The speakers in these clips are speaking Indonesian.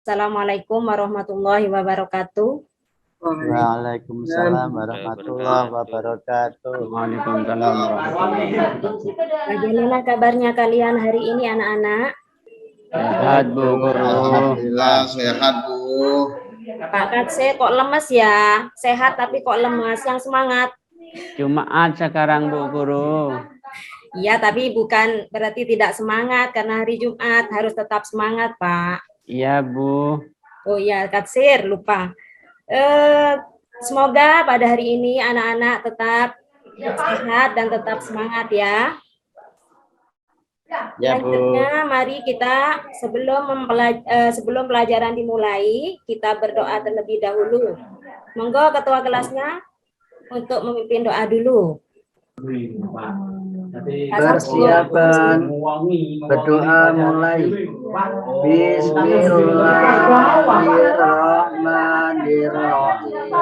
Assalamualaikum warahmatullahi wabarakatuh. Waalaikumsalam warahmatullahi wabarakatuh. Waalaikumsalam warahmatullahi wabarakatuh. Bagaimana kabarnya kalian hari ini anak-anak? Sehat Bu Guru. Alhamdulillah sehat Bu. Pak Katse kok lemes ya? Sehat tapi kok lemes, yang semangat. Jumat sekarang Bu Guru. Iya, tapi bukan berarti tidak semangat karena hari Jumat, harus tetap semangat Pak. Iya Bu. Oh iya, Katsir lupa. Semoga pada hari ini anak-anak tetap sehat dan tetap semangat ya. Ya Bu. Selanjutnya mari kita sebelum pelajaran dimulai, kita berdoa terlebih dahulu. Monggo ketua kelasnya untuk memimpin doa dulu. Persiapan berdoa mulai. Bismillahirrahmanirrahim.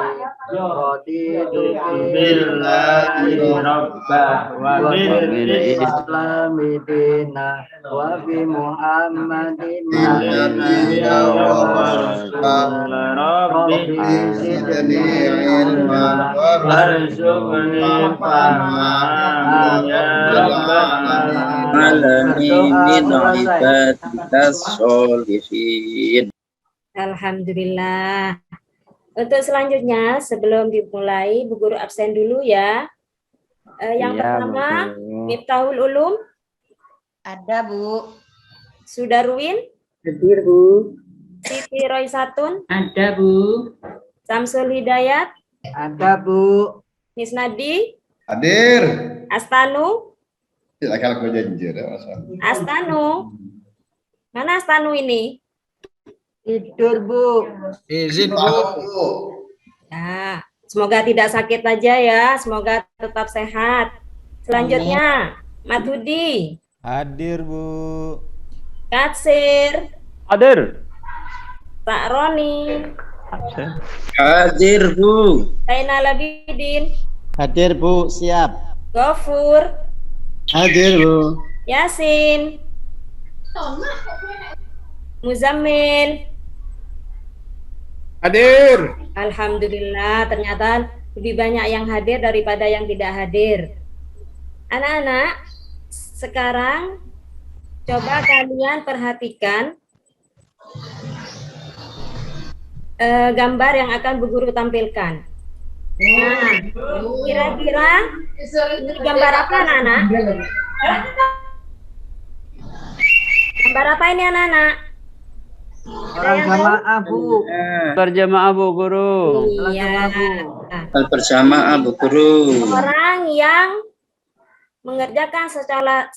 Raditu billahi rabbah wa bil islami dina wa bi Muhammadin nabiyya wa rasulah. Rabbi zidni ilman warzuqni fahman ya rabbal alamin ibadikas sholihin. Alhamdulillah. Untuk selanjutnya, sebelum dimulai, Bu Guru absen dulu ya. Yang pertama, Miftahul Ulum. Ada Bu. Sudarwin. Hadir Bu. Siti Roisatun. Ada Bu. Samsul Hidayat. Ada Bu. Misnadi. Hadir. Astanu. Silakan aku janjir. Astanu. Mana Astanu ini? Tidur Bu. Izin Bu. Ya, semoga tidak sakit aja ya. Semoga tetap sehat. Selanjutnya, Mathudi. Hadir Bu. Katsir. Hadir. Pak Roni. Hadir Bu. Zainal Abidin. Hadir Bu, siap. Gofur. Hadir Bu. Yasin. Muzammil. Hadir. Alhamdulillah, ternyata lebih banyak yang hadir daripada yang tidak hadir. Anak-anak, sekarang coba kalian perhatikan gambar yang akan Bu Guru tampilkan. Nah, kira-kira ini gambar apa anak-anak? Gambar apa ini anak-anak? Berjamaah Bu. Berjamaah Bu Guru. Iya. Berjamaah Bu Guru. Orang yang mengerjakan sholat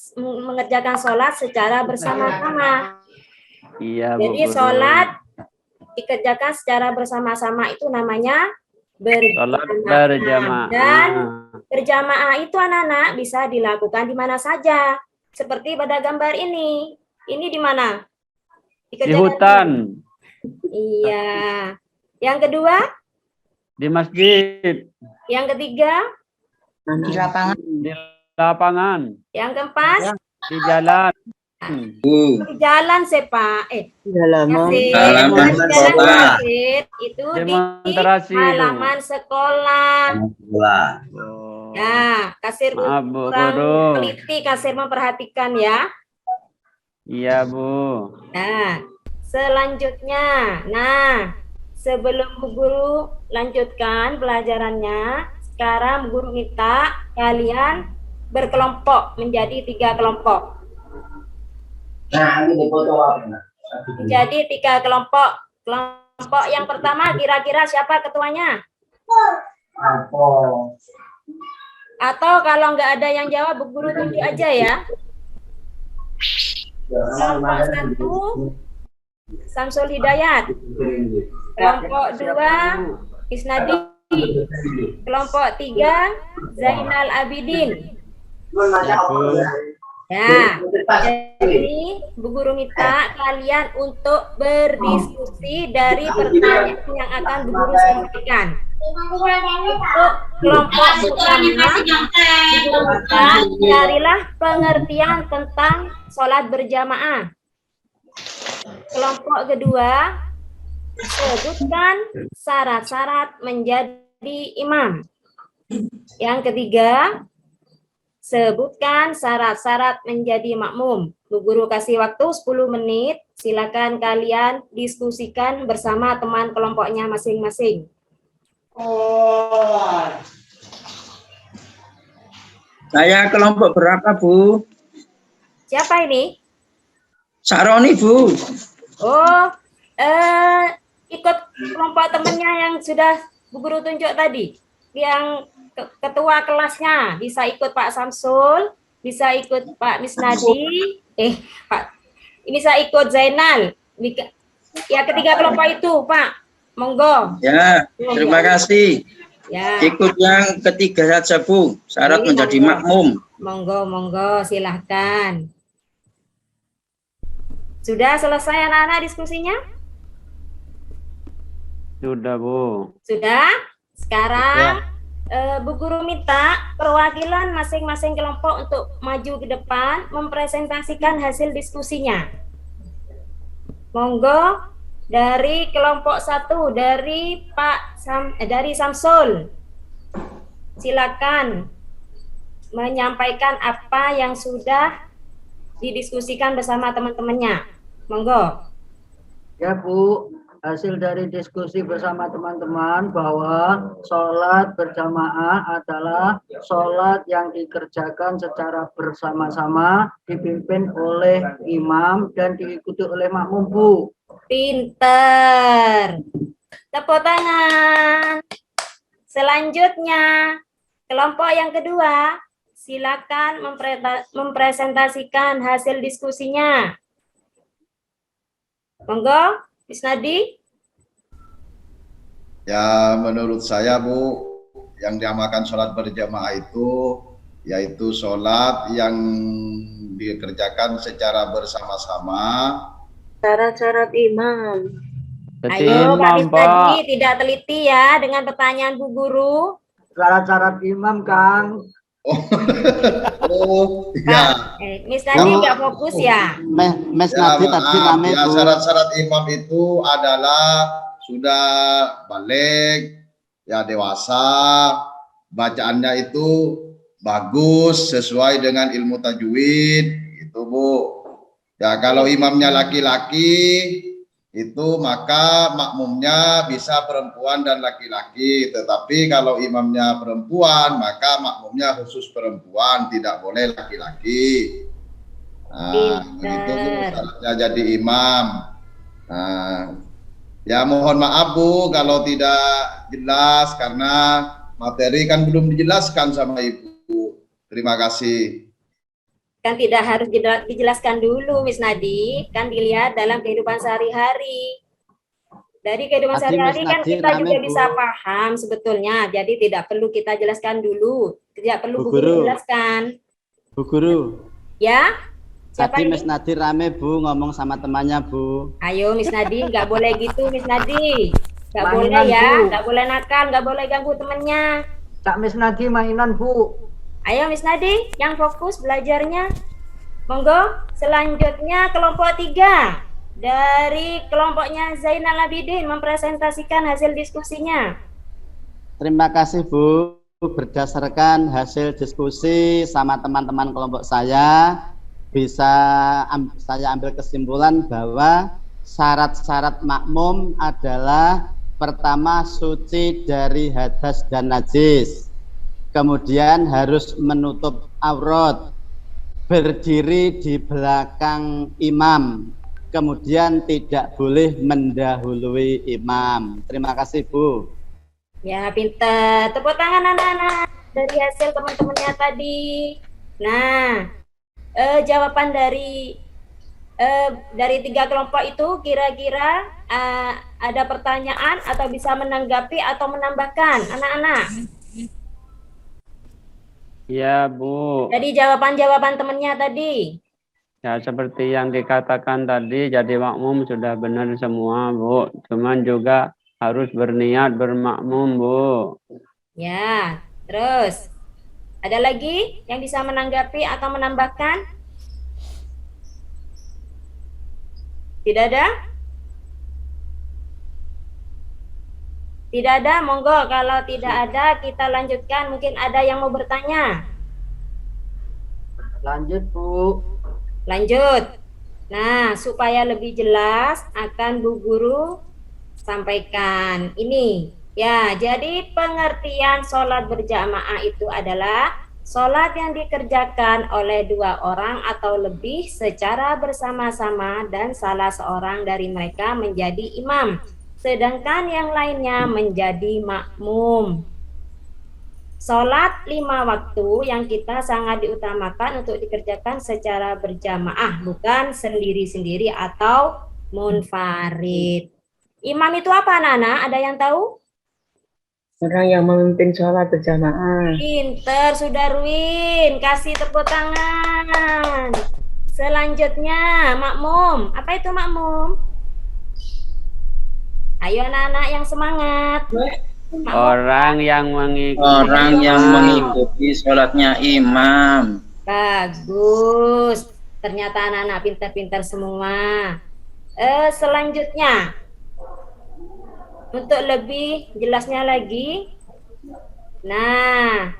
secara bersama-sama. Iya Bu Jadi Guru. sholat dikerjakan secara bersama-sama itu namanya Sholat berjamaah. Dan berjamaah itu anak-anak bisa dilakukan di mana saja. Seperti pada gambar ini. Ini di mana? Di hutan. Iya. Yang kedua? Di masjid. Yang ketiga? Di lapangan. Di lapangan. Yang keempat? Di jalan. Di jalan Pak. Halaman sekolah. Itu di Demonstrasi itu. halaman sekolah. Ya, kasir Maaf, Bu kurang Guru. teliti, kasir memperhatikan ya. Iya Bu. Nah, selanjutnya, sebelum Bu Guru lanjutkan pelajarannya, sekarang Bu Guru minta kalian berkelompok menjadi 3 kelompok. Menjadi 3 kelompok. Kelompok yang pertama kira-kira siapa ketuanya? Atau kalau nggak ada yang jawab, Bu Guru tunjuk aja ya. Kelompok 1, Samsul Hidayat. Kelompok 2, Isnadi. Kelompok 3, Zainal Abidin. Ya, jadi Bu Guru minta kalian untuk berdiskusi dari pertanyaan yang akan Bu Guru sampaikan. Untuk kelompok pertama, carilah pengertian tentang sholat berjamaah. Kelompok kedua, Sebutkan syarat-syarat menjadi imam. Yang ketiga, sebutkan syarat-syarat menjadi makmum. Bu Guru kasih waktu 10 menit. Silakan kalian diskusikan bersama teman kelompoknya masing-masing. Saya kelompok berapa, Bu? Siapa ini? Saroni, Bu. Oh, ikut kelompok temannya yang sudah Bu Guru tunjuk tadi. Yang ketua kelasnya bisa ikut Pak Samsul, bisa ikut Pak Misnadi, Pak, bisa ikut Zainal. Ya, ketiga kelompok itu, Pak. Monggo. Ya, terima kasih. Ya. Ikut yang ketiga saja, Bu. Syarat Iya, menjadi monggo. makmum. Monggo, silahkan. Sudah selesai anak-anak diskusinya? Sudah, Bu. Sudah? Sekarang Bu Guru minta perwakilan masing-masing kelompok untuk maju ke depan mempresentasikan hasil diskusinya. Monggo dari kelompok 1 dari dari Samsul. Silakan menyampaikan apa yang sudah didiskusikan bersama teman-temannya. Monggo. Ya Bu, hasil dari diskusi bersama teman-teman bahwa sholat berjamaah adalah sholat yang dikerjakan secara bersama-sama, dipimpin oleh imam dan diikuti oleh makmum, Bu. Pinter. Tepuk tangan. Selanjutnya, kelompok yang kedua, silakan mempresentasikan hasil diskusinya. Monggo, Misnadi. Ya, menurut saya, Bu, yang dinamakan sholat berjamaah itu yaitu sholat yang dikerjakan secara bersama-sama. Syarat-syarat imam. Ayo, Pak Imam, Misnadi, Pak. tidak teliti ya dengan pertanyaan Bu Guru. Syarat-syarat imam, Kang. Oh, ya. Misnadi nggak fokus ya? Mes Ya, Nadi tadi maaf. rame, Ya, Bu. syarat-syarat imam itu adalah sudah balik, ya dewasa, bacaannya itu bagus, sesuai dengan ilmu tajwid, gitu Bu. Ya, kalau imamnya laki-laki, itu maka makmumnya bisa perempuan dan laki-laki. Tetapi kalau imamnya perempuan, maka makmumnya khusus perempuan, tidak boleh laki-laki. Nah, begitu syaratnya jadi imam. Nah, ya mohon maaf Bu kalau tidak jelas karena materi kan belum dijelaskan sama Ibu. Terima kasih. Kan tidak harus dijelaskan dulu, Miss Nadi. Kan dilihat dalam kehidupan sehari-hari. Dari kehidupan Tadi sehari-hari Miss kan Nadi kita rame, juga Bu. bisa paham sebetulnya. Jadi tidak perlu kita jelaskan dulu. Tidak perlu Bu Bu Guru Guru. jelaskan. Bu Guru. Ya? Siapa Tadi ini? Miss Nadi rame, Bu, ngomong sama temannya, Bu. Ayo Miss Nadi, nggak boleh gitu Miss Nadi. Nggak boleh Mainan, ya, Bu. nggak boleh nakal, nggak boleh ganggu temennya. Cak Misnadi mainan, Bu. Ayo Miss Nadi, yang fokus belajarnya. Monggo, selanjutnya kelompok 3. Dari kelompoknya Zainal Abidin mempresentasikan hasil diskusinya. Terima kasih, Bu. Berdasarkan hasil diskusi sama teman-teman kelompok saya, saya ambil kesimpulan bahwa syarat-syarat makmum adalah pertama suci dari hadas dan najis, kemudian harus menutup aurat, berdiri di belakang imam, kemudian tidak boleh mendahului imam. Terima kasih, Bu. Ya, pintar. Tepuk tangan anak-anak dari hasil teman-temannya tadi. Nah, jawaban dari 3 kelompok itu kira-kira ada pertanyaan atau bisa menanggapi atau menambahkan anak-anak? Ya, Bu. Jadi jawaban-jawaban temannya tadi. Ya, seperti yang dikatakan tadi, jadi makmum sudah benar semua, Bu. Cuman juga harus berniat bermakmum, Bu. Ya, terus ada lagi yang bisa menanggapi atau menambahkan? Tidak ada? Tidak ada, monggo. Kalau tidak ada, kita lanjutkan. Mungkin ada yang mau bertanya. Lanjut, Bu. Lanjut. Nah, supaya lebih jelas akan Bu Guru sampaikan. Ini, ya, jadi pengertian sholat berjamaah itu adalah sholat yang dikerjakan oleh 2 orang atau lebih secara bersama-sama dan salah seorang dari mereka menjadi imam, sedangkan yang lainnya menjadi makmum. Sholat 5 waktu yang kita sangat diutamakan untuk dikerjakan secara berjamaah, bukan sendiri-sendiri atau munfarid. Imam itu apa, Nana? Ada yang tahu? Orang yang memimpin sholat berjamaah. Pinter, Sudarwin. Kasih tepuk tangan. Selanjutnya, makmum. Apa itu makmum? Ayo anak-anak yang semangat. Makmum. Orang yang mengikuti. Orang yang mengikuti sholatnya imam. Bagus. Ternyata anak-anak pintar-pintar semua. Selanjutnya, untuk lebih jelasnya lagi, nah,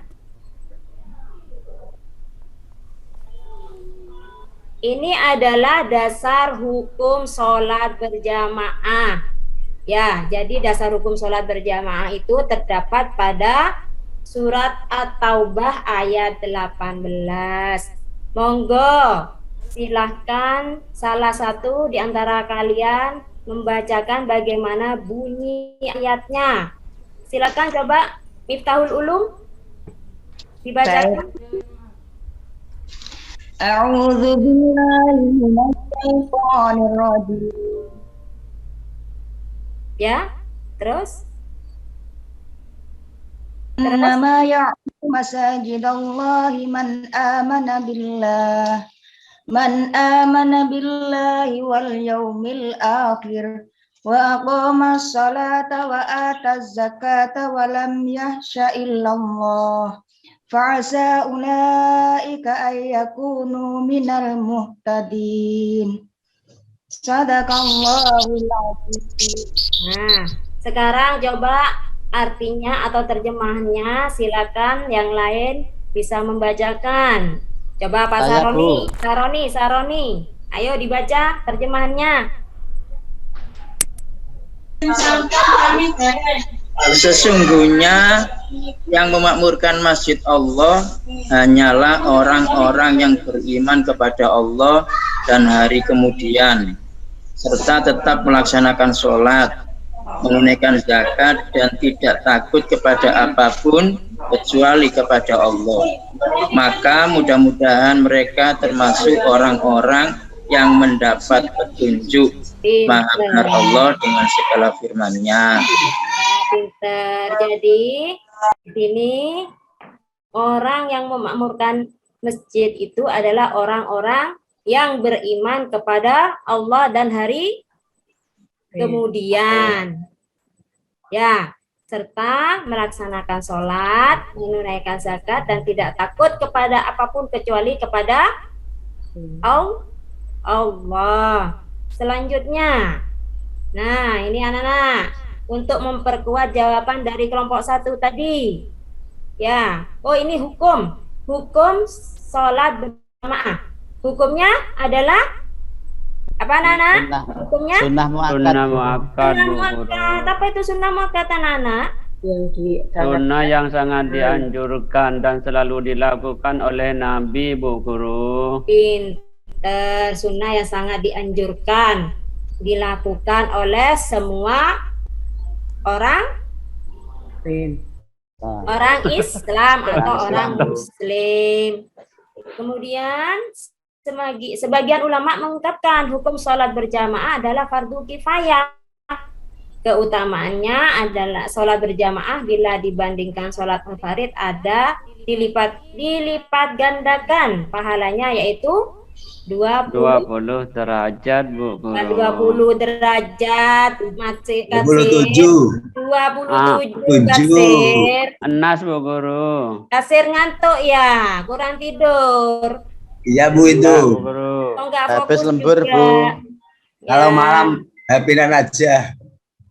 ini adalah dasar hukum sholat berjamaah. Ya, jadi dasar hukum sholat berjamaah itu terdapat pada surat At-Taubah ayat 18. Monggo, silahkan salah satu di antara kalian membacakan bagaimana bunyi ayatnya. Silakan coba Miftahul Ulum dibacakan. A'udzu billahi minasy syaithanir rajim. Ya, terus? Innama ya'muru masajidallahi man amana billahi wal yaumil akhir wa aqamas salata wa ataz zakata wa lam yahsha illallah fa'asa ulaika ay yakunu minal muhtadin. Sadaqallahul azim. Nah, sekarang coba artinya atau terjemahannya, silakan yang lain bisa membacakan. Coba Pak Saroni, ayo dibaca terjemahannya. Sesungguhnya yang memakmurkan masjid Allah hanyalah orang-orang yang beriman kepada Allah dan hari kemudian, serta tetap melaksanakan sholat, menunaikan zakat, dan tidak takut kepada apapun kecuali kepada Allah. Maka mudah-mudahan mereka termasuk orang-orang yang mendapat petunjuk. Maha benar Allah dengan segala firman-Nya. Pinter. Jadi di sini orang yang memakmurkan masjid itu adalah orang-orang yang beriman kepada Allah dan hari kemudian. Ya, serta melaksanakan sholat, menunaikan zakat, dan tidak takut kepada apapun kecuali kepada Allah. Selanjutnya, nah ini anak-anak, untuk memperkuat jawaban dari kelompok 1 tadi. Ya, oh ini hukum sholat berjamaah. Hukumnya adalah apa, Nana? Hukumnya? Sunnah muakkad. Apa itu sunnah muakkad, Nana? Sunnah yang sangat dianjurkan dan selalu dilakukan oleh Nabi, Bu Guru. Pinter. Sunnah yang sangat dianjurkan dilakukan oleh semua orang Islam atau orang Muslim. Kemudian sebagian ulama mengungkapkan hukum sholat berjamaah adalah fardu kifayah. Keutamaannya adalah sholat berjamaah bila dibandingkan sholat munfarid ada dilipat gandakan pahalanya, yaitu 20 derajat, Bu Guru. 20 derajat, masih 27 kasir. Enas, Bu Guru. Kasir ngantuk ya, kurang tidur. Iya Bu itu. Bu Guru. Enggak Habis fokus lembur, juga. Bu. Ya. Kalau malam happy-an aja.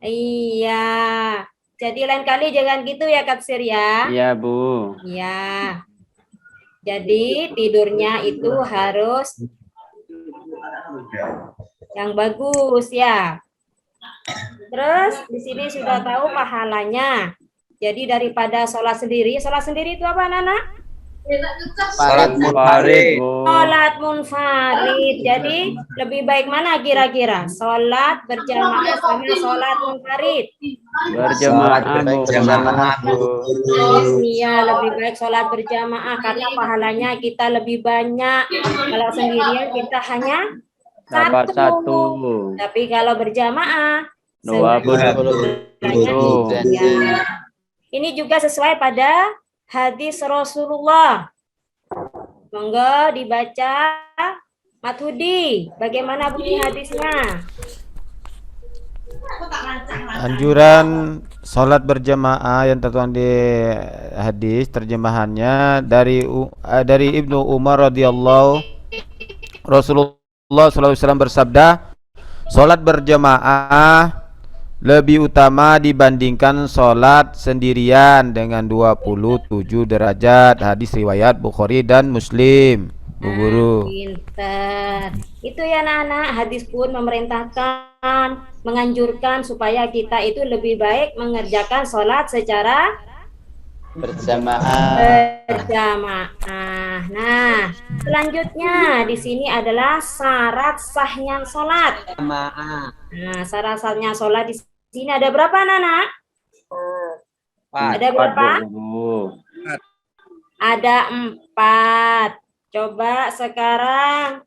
Iya. Jadi lain kali jangan gitu ya Kapsir ya. Iya, Bu. Ya. Jadi tidurnya itu harus yang bagus ya. Terus di sini sudah tahu pahalanya. Jadi daripada sholat sendiri itu apa Nana? Salat Munfarid, Bu. Sholat munfarid. Jadi lebih baik mana kira-kira? Sholat berjamaah sama sholat munfarid. Berjamaah, Bu. berjamaah, Bu. Iya, lebih baik sholat berjamaah karena pahalanya kita lebih banyak. Kalau sendirian kita hanya Dapat satu. 1. Tapi kalau berjamaah 27. Ya. Ini juga sesuai pada hadis Rasulullah. Monggo dibaca Mathudi. Bagaimana bunyi hadisnya? Anjuran sholat berjamaah yang tertuang di hadis terjemahannya dari Ibnu Umar radhiyallahu Rasulullah SAW bersabda, sholat berjamaah lebih utama dibandingkan sholat sendirian dengan 27 derajat. Hadis riwayat Bukhari dan Muslim. Bu Guru. Pinter. Itu ya anak-anak, hadis pun memerintahkan, menganjurkan supaya kita itu lebih baik mengerjakan sholat secara Berjamaah. Nah, selanjutnya di sini adalah syarat sahnya sholat. Jamaah. Nah, syarat sahnya sholat di sini ada berapa, Nana? Ada berapa? Bu. Ada 4. Coba sekarang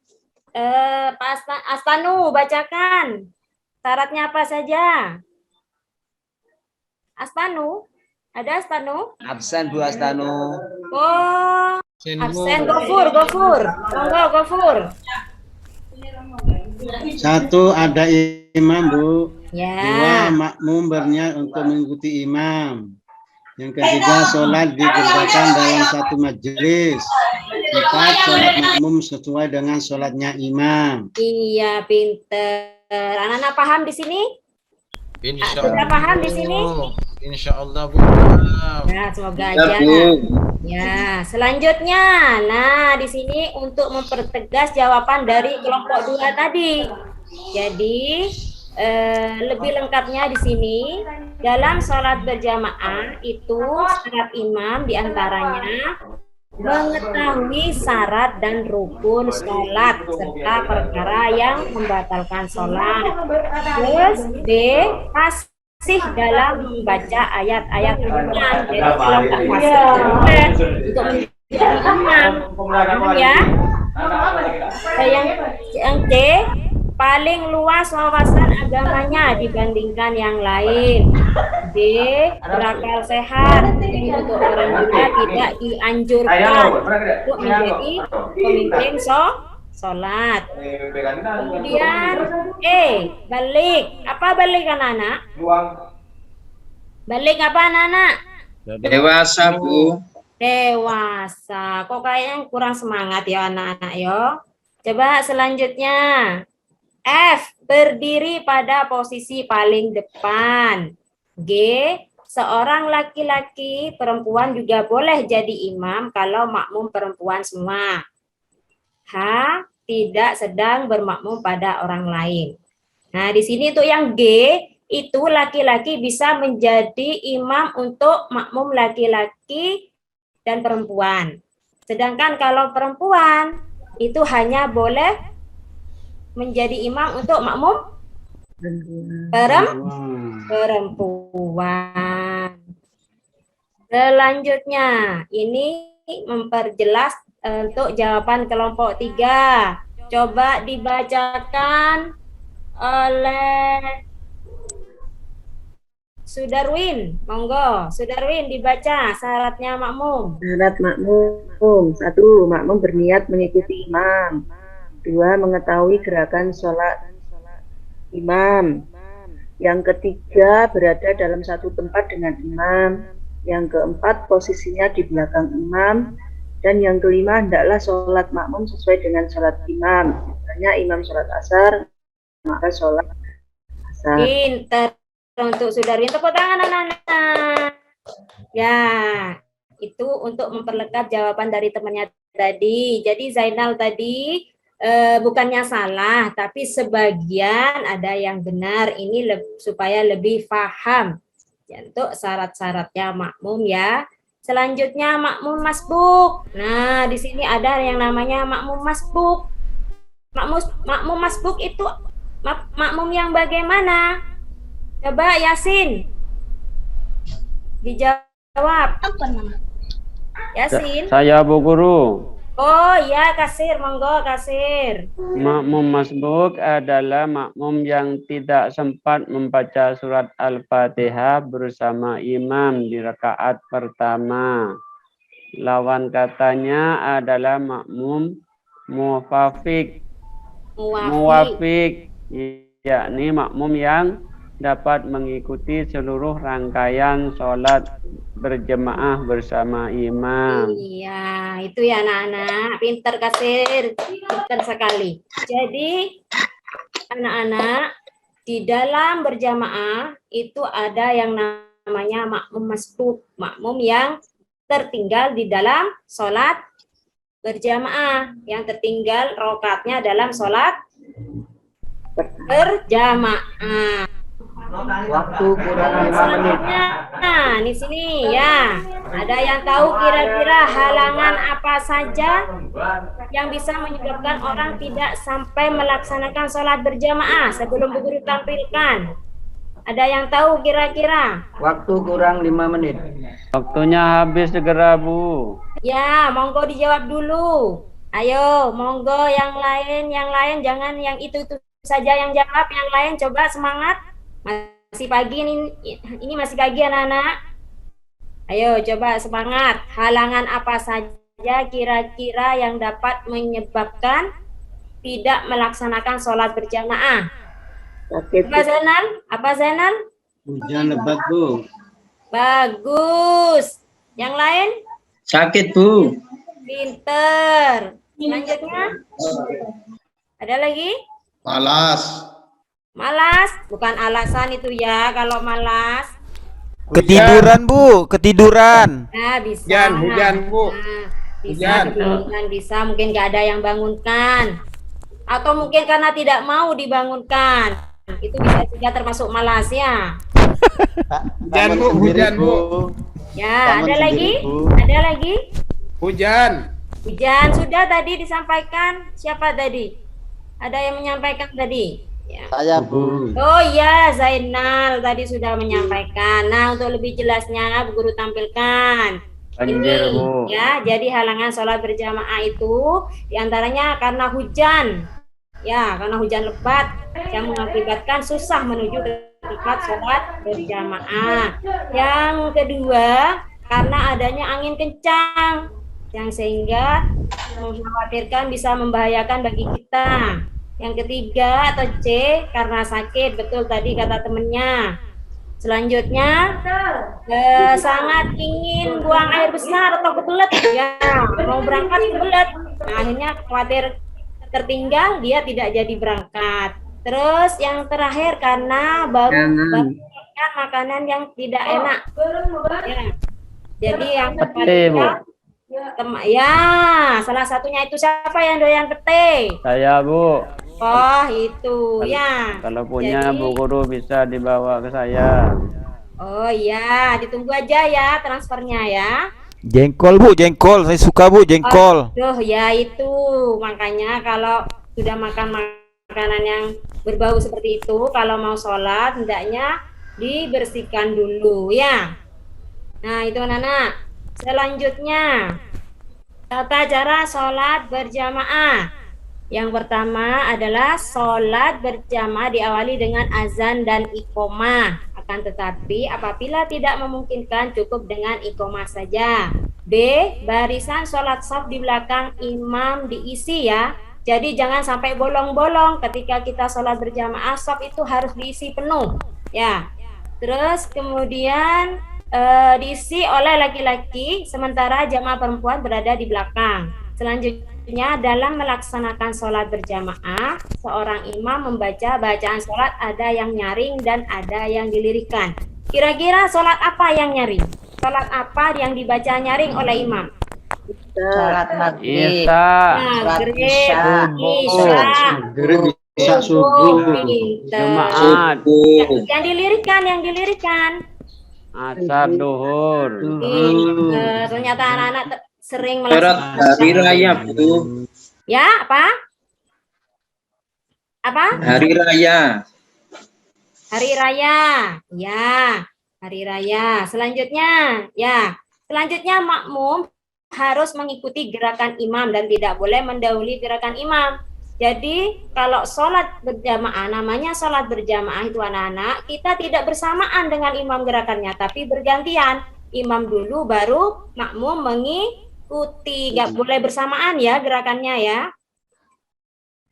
Pak Astanu bacakan. Syaratnya apa saja? Astanu? Ada Astanu? Absen Bu Astanu. Oh, absen. Gofur. Monggo Gofur. 1 ada imam Bu. Ya. 2 makmum berniat untuk mengikuti imam. Yang ketiga sholat dikerjakan dalam satu majelis. 4 sholat makmum sesuai dengan sholatnya imam. Iya, pinter. Anak-anak paham di sini? Sudah paham di sini? Insya Allah, Bu. Nah, semoga aja. Ya, selanjutnya. Nah, di sini untuk mempertegas jawaban dari kelompok 2 tadi. Jadi, lebih lengkapnya di sini dalam sholat berjamaah itu syarat imam diantaranya mengetahui syarat dan rukun sholat serta perkara yang membatalkan sholat. Terus D, fasih dalam membaca ayat-ayat Quran. Jadi kalau tak fasih untuk menjadi imam, ya. Yang C, paling luas wawasan agamanya dibandingkan yang lain. D, berakal sehat. Untuk orang muda tidak dianjurkan untuk menjadi pemimpin sholat. Kemudian E, balik. Apa balik anak-anak? Balik apa anak-anak? Dewasa Bu. Dewasa. Kok kayaknya kurang semangat ya anak-anak yo. Coba selanjutnya. F, berdiri pada posisi paling depan. G, seorang laki-laki perempuan juga boleh jadi imam kalau makmum perempuan semua. H, tidak sedang bermakmum pada orang lain. Nah, di sini tuh yang G, itu laki-laki bisa menjadi imam untuk makmum laki-laki dan perempuan. Sedangkan kalau perempuan, itu hanya boleh menjadi imam untuk makmum perempuan. Selanjutnya, ini memperjelas untuk jawaban kelompok 3. Coba dibacakan oleh Sudarwin. Monggo, Sudarwin dibaca syaratnya makmum. Syarat makmum. 1. Makmum berniat mengikuti imam. 2. Mengetahui gerakan sholat imam. Yang ketiga, berada dalam satu tempat dengan imam. Yang keempat, posisinya di belakang imam. Dan yang kelima, hendaklah sholat makmum sesuai dengan sholat imam. Misalnya imam sholat asar, maka sholat asar. Pinter untuk Sudarwin. Tepuk tangan anak-anak. Ya, itu untuk memperlengkap jawaban dari temannya tadi. Jadi Zainal tadi bukannya salah, tapi sebagian ada yang benar. Ini supaya lebih paham ya, untuk syarat-syaratnya makmum ya. Selanjutnya makmum masbuk. Nah, di sini ada yang namanya makmum masbuk. Makmum masbuk itu makmum yang bagaimana? Coba Yasin dijawab. Apa nama? Yasin. Saya Bu Guru. Oh ya, Kasir, monggo Kasir. Makmum masbuk adalah makmum yang tidak sempat membaca surat Al-Fatihah bersama imam di rakaat pertama. Lawan katanya adalah makmum muwafiq. Muwafiq, yakni makmum yang dapat mengikuti seluruh rangkaian sholat berjemaah bersama imam. Iya, itu ya anak-anak. Pinter Kasir, pinter sekali. Jadi anak-anak di dalam berjamaah itu ada yang namanya makmum masbuk, makmum yang tertinggal di dalam sholat berjamaah, yang tertinggal rakaatnya dalam sholat berjamaah. Waktu kurang 5 menit. Nah, di sini ya, ada yang tahu kira-kira halangan apa saja yang bisa menyebabkan orang tidak sampai melaksanakan sholat berjamaah sebelum Bu Guru tampilkan? Ada yang tahu kira-kira? Waktu kurang 5 menit. Waktunya habis segera, Bu. Ya, monggo dijawab dulu. Ayo, monggo yang lain jangan yang itu saja yang jawab, yang lain coba semangat. Masih pagi ini masih pagi anak-anak. Ayo coba semangat. Halangan apa saja kira-kira yang dapat menyebabkan tidak melaksanakan sholat berjamaah? Apa Zainal? Apa Zainal? Hujan lebat, Bu. Bagus. Yang lain? Sakit, Bu. Pinter. Selanjutnya? Ada lagi? Malas. Malas, bukan alasan itu ya kalau malas. Ketiduran, Bu, ketiduran. Nah, bisa. Hujan, Bu. Nah, bisa ketiduran, bisa. Mungkin nggak ada yang bangunkan. Atau mungkin karena tidak mau dibangunkan. Itu bisa juga termasuk malas ya. Hujan, Bu. Hujan, Bu. Ya, ada lagi? Ada lagi? Hujan. Hujan sudah tadi disampaikan. Siapa tadi? Ada yang menyampaikan tadi? Ya. Saya, Bu. Oh ya, Zainal tadi sudah menyampaikan. Nah, untuk lebih jelasnya Bu Guru tampilkan. Banjir, Ini Bu. ya, jadi halangan sholat berjamaah itu diantaranya karena hujan. Ya, karena hujan lebat yang mengakibatkan susah menuju ke tempat sholat berjamaah. Yang kedua, karena adanya angin kencang yang sehingga mengkhawatirkan bisa membahayakan bagi kita. Yang ketiga atau C, karena sakit, betul tadi kata temennya. Selanjutnya, sangat ingin buang air besar atau kebelet, ya mau berangkat kebelet. Nah, akhirnya khawatir tertinggal, dia tidak jadi berangkat. Terus yang terakhir karena baru makan makanan yang tidak enak. Ya. Jadi yang ketiga, ya salah satunya itu siapa yang doyan pete? Saya, Bu. Oh itu ya. Kalau punya Jadi, Bu Guru bisa dibawa ke saya. oh ya, ditunggu aja ya transfernya ya. Jengkol, Bu, jengkol. Saya suka, Bu, jengkol. Aduh ya itu, makanya kalau sudah makan makanan yang berbau seperti itu, kalau mau sholat hendaknya dibersihkan dulu ya. Nah itu anak-anak. Selanjutnya, tata cara sholat berjamaah. Yang pertama adalah sholat berjamaah diawali dengan azan dan iqomah. Akan tetapi apabila tidak memungkinkan cukup dengan iqomah saja. B. Barisan sholat shaf di belakang imam diisi ya. Jadi jangan sampai bolong-bolong ketika kita sholat berjamaah, shaf itu harus diisi penuh ya. Terus kemudian diisi oleh laki-laki sementara jamaah perempuan berada di belakang. Selanjutnya, dalam melaksanakan sholat berjamaah, seorang imam membaca bacaan sholat ada yang nyaring dan ada yang dilirikkan. Kira-kira sholat apa yang nyaring? Sholat apa yang dibaca nyaring oleh imam? Salat maghrib. Isa. Maghrib, Subuh. Maghrib, isya, subuh. Pinter. Jumat. Yang dilirikan. Asar, duhur. Pinter. Ternyata anak-anak sering Sholat hari raya, Bu. Ya, apa? Apa? Hari raya. Hari raya. Ya, hari raya. Selanjutnya makmum harus mengikuti gerakan imam dan tidak boleh mendahului gerakan imam. Jadi kalau sholat berjamaah, namanya sholat berjamaah itu anak-anak, kita tidak bersamaan dengan imam gerakannya, tapi bergantian. Imam dulu baru makmum mengikuti, nggak boleh bersamaan ya gerakannya ya.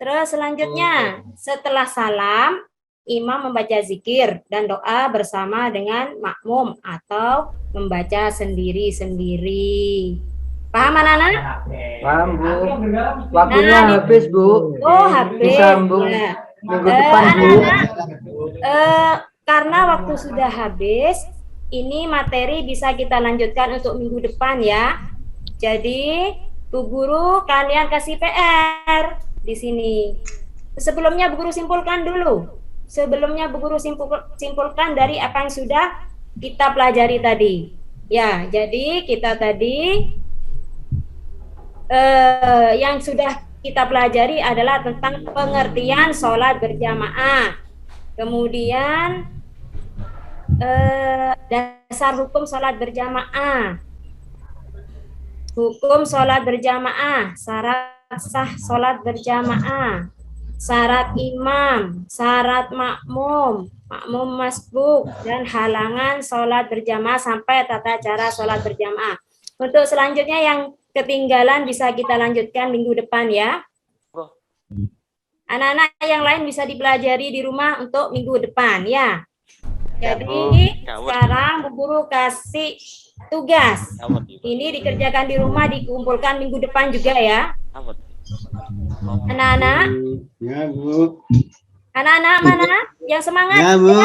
Terus selanjutnya, setelah salam, imam membaca zikir dan doa bersama dengan makmum atau membaca sendiri-sendiri. Paham anak-anak? Paham, Bu. Waktunya habis, Bu. Oh, habis. Disambung Ya. minggu depan, Bu. Karena waktu sudah habis, ini materi bisa kita lanjutkan untuk minggu depan ya. Jadi, Bu Guru kalian kasih PR di sini. Sebelumnya Bu Guru simpulkan dulu. Sebelumnya Bu Guru simpulkan dari apa yang sudah kita pelajari tadi. Ya, jadi kita tadi yang sudah kita pelajari adalah tentang pengertian sholat berjamaah. Kemudian dasar hukum sholat berjamaah. Hukum sholat berjamaah, syarat sah sholat berjamaah, syarat imam, syarat makmum, makmum masbuk, dan halangan sholat berjamaah sampai tata cara sholat berjamaah. Untuk selanjutnya yang ketinggalan bisa kita lanjutkan minggu depan ya. Anak-anak yang lain bisa dipelajari di rumah untuk minggu depan ya. Jadi sekarang Bu Guru kasih tugas. Ini dikerjakan di rumah, dikumpulkan minggu depan juga ya. Anak-anak? Ya, Bu. Anak-anak mana? Yang semangat? Ya, Bu.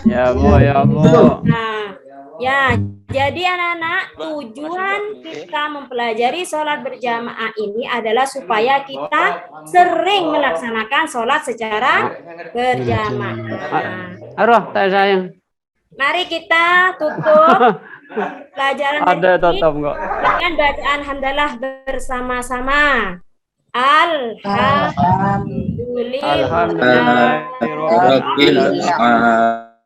Ya, Bu, ya, Bu. Nah, ya, jadi anak-anak, tujuan kita mempelajari sholat berjamaah ini adalah supaya kita sering melaksanakan sholat secara berjamaah. Aduh, tak sayang. Mari kita tutup pelajaran Ada ini tetap kok. dengan bacaan hamdalah bersama-sama.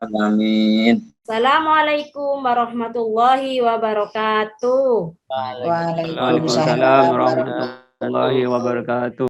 Amin. Assalamualaikum warahmatullahi wabarakatuh. Waalaikumsalam warahmatullahi wabarakatuh.